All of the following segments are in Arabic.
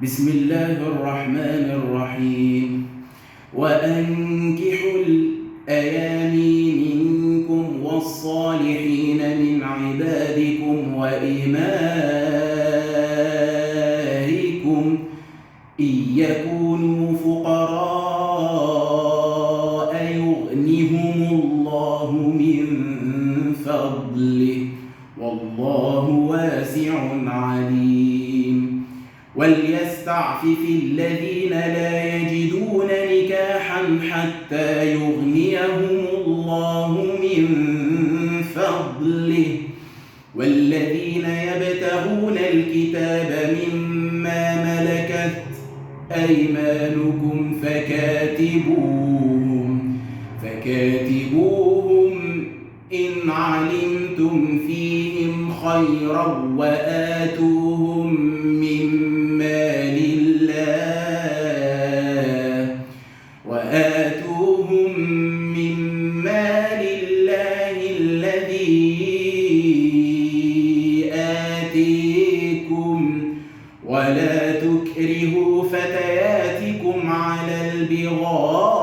بسم الله الرحمن الرحيم. وأنكحوا الأيام منكم والصالحين من عبادكم وإمائكم إن يكونوا فقراء يغنهم الله من فضله والله واسع عليم. وليستعفف الذين لا يجدون نكاحا حتى يغنيهم الله من فضله، والذين يبتغون الكتاب مما ملكت أيمانكم فكاتبوهم إن علمتم فيهم خيرا وآتوهم من مال الله الذي آتيكم، ولا تكرهوا فتياتكم على البغاء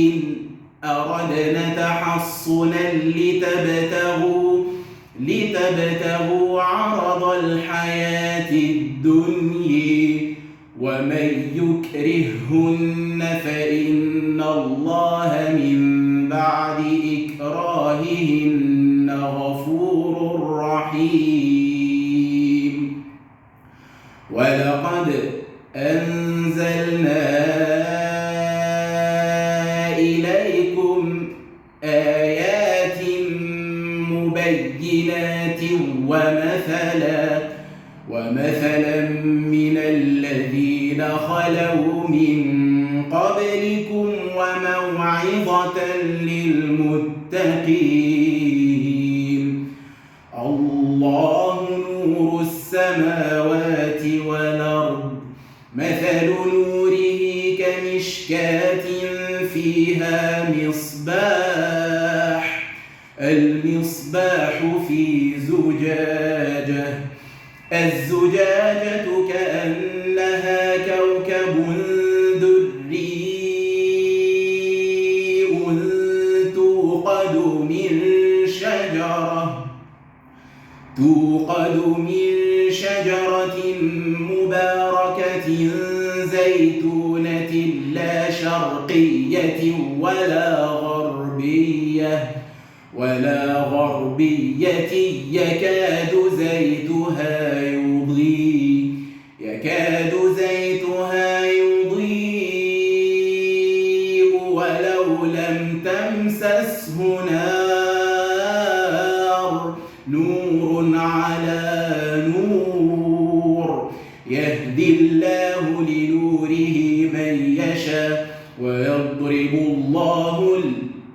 إن أردنا تحصنا لتبتغوا عرض الحياة الدنيا، ومن يكرههن فإن الله من بعد إكراههن غفور رحيم. ولقد أنزلنا إليكم آيات مبينات ومثلا من الذين خلوا من قبلكم وموعظة للمتقين. الله نور السماوات والأرض، مثل نوره كمشكاة فيها المصباح في زجاجة، الزجاجة كأنها كوكب دري توقد من شجرة مباركة زيتونة لا شرقية ولا غربية يكاد زيتها يضيء ولو لم تمسسه نار، نور على نور، يهدي الله لنوره من يشاء ويضرب الله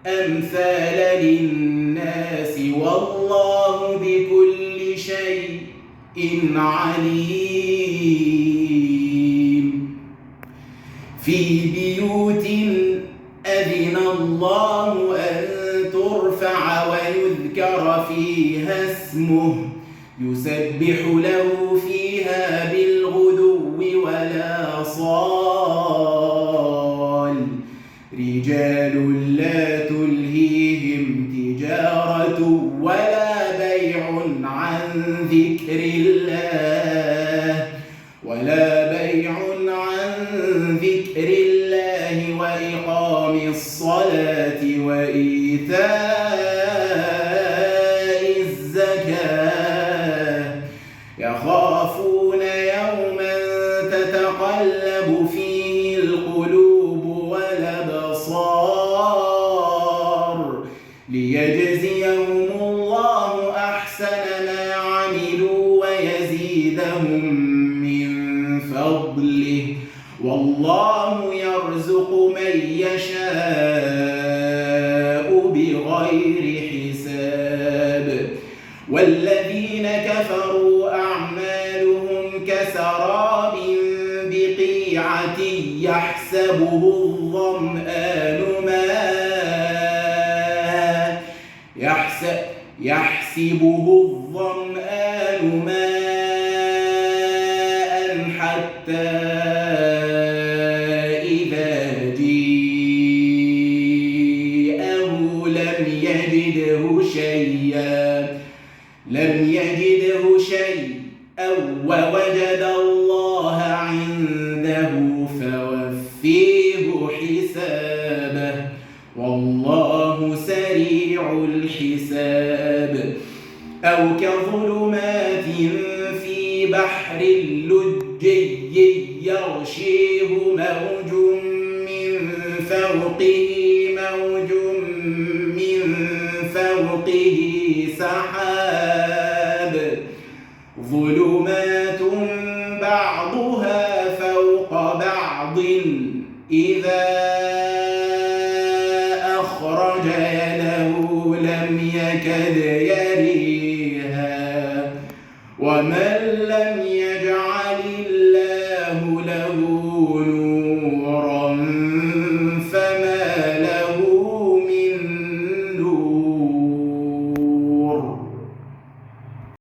الأمثال للناس والله بكل شيء عليم. في بيوت أذن الله أن ترفع ويذكر فيها اسمه يسبح له فيها بالغدو والآصال، رجال لا تلهيهم تجارة ولا بيع عن ذكر الله وإقام الصلاة وإيتاء الزكاة، يخافون يوما تتقلب فيه القلوب والأبصار، ليجزيهم الله أحسن ما عملوا ويزيدهم من فضله، والله يرزق من يشاء بغير حساب. والذين كفروا أعمالهم كسراب بقيعة يحسبه الظمآن ماء حتى إذا جاءه لم يجده شيئا ووجد الله عنده فوفيه حسابه والله سريع الحساب أو كظلمات في بحر لجي يغشيه موج من فوقه سحاب ظلمات بعضها فوق بعض إذا أخرج يده لم يكد يريها ومن لم يجعل الله له